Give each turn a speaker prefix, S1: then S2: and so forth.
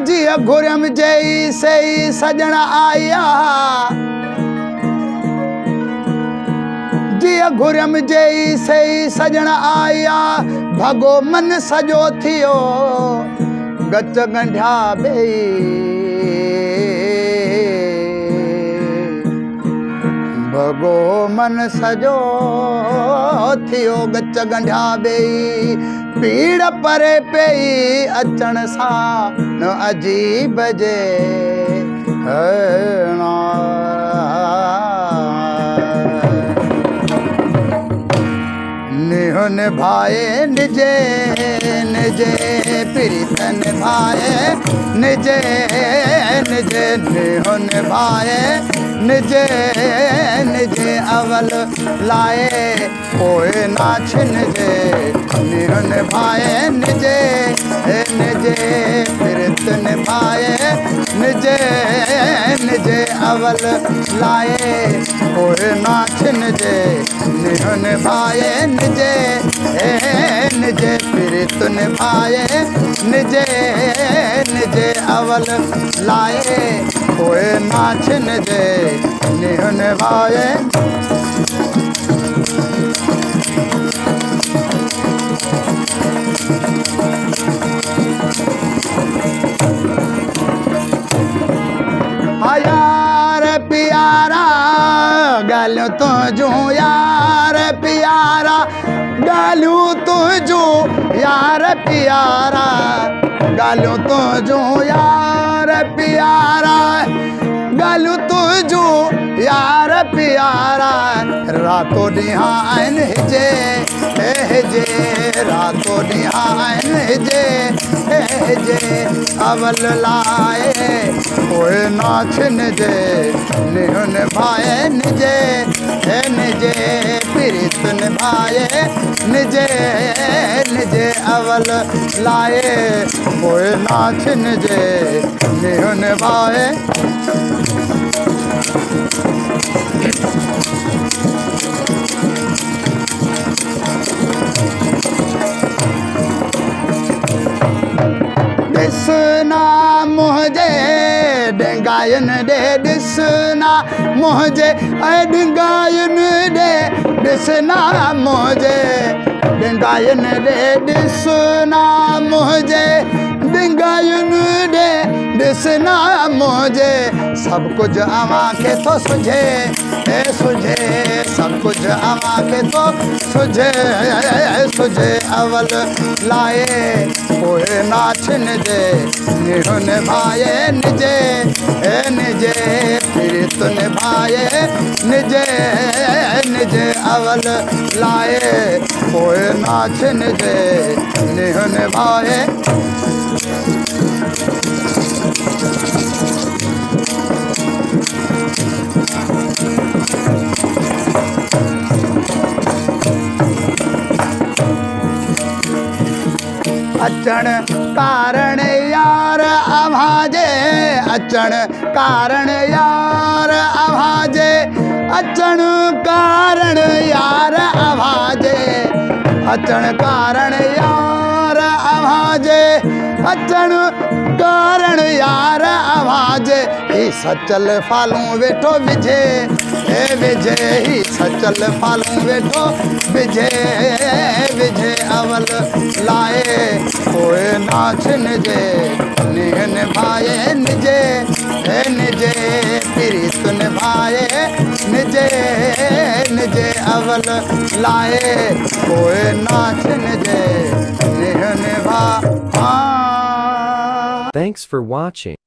S1: जिया घुरम जई सही सजण आया, जिया घुरम जई सही सजण आया, भगो मन सजो थियो गच गंढा बेई, भगो मन सजो थियो गच गंढा बेई, पीड़ परे पेई अचण सा न अजीब जे निहो निभाए निजे निजे प्रीत निभाए निजे निजे निहो निभाए निजे निजे अवल लाए कोई ना छिन जे, निहो निभाए निजे निजे प्रीत निभाए निजे निजे अवल लाए कोई ना छिन जे, निहो निभाए निजे निजे प्रीत निभाए निजे निजे अवल लाए कोई ना छिन जे, निहो निभाए यार प्यारा गालू तुझू यार प्यारा गालू तुझू यार प्यारा गालू तुझू यार प्यारा गालू तुझू यार प्यारा रातों ॾींहं हिजे हिजे रातों ॾींहं हिजे हिजे अवल लाए कोई ना छिन जे, निहो निभाए निजे निजे प्रीत निभाए निजे निजे अवल लाए कोई ना छिन जे, निहो निभाए दिसना मुझे डंगायन दे, दिसना मुझे डंगायन दे, दिसना मुझे डंगायन दे, दिसना मुझे डंगायन दे, दिसना मुझे सब कुछ अमा के तो सुझे सुझे सब कुछ अमा के तो सुझे सुझे अवल लाए कोई ना छिन जे, निहो निभाए निजे निजे प्रीत निभाए निजे निजे अवल लाए कोई ना छिन जे, निहो निभाए अचण कारण यार आवाजे, अचण कारण यार आवाजे, अचण कारण यार आवाजे, अचण कारण यार आवाजे, अचण कारण यार आवाजे, ही सचल फालूं वेठो विझे विझे ही सचल फालूं वेठो विझे विझे अवल लाए कोई ना छिन जे, निहो निभाए निजे निजे प्रीत निभाए निजे निजे अवल लाए कोई ना छिन जे, निहो निभा।
S2: Thanks for watching.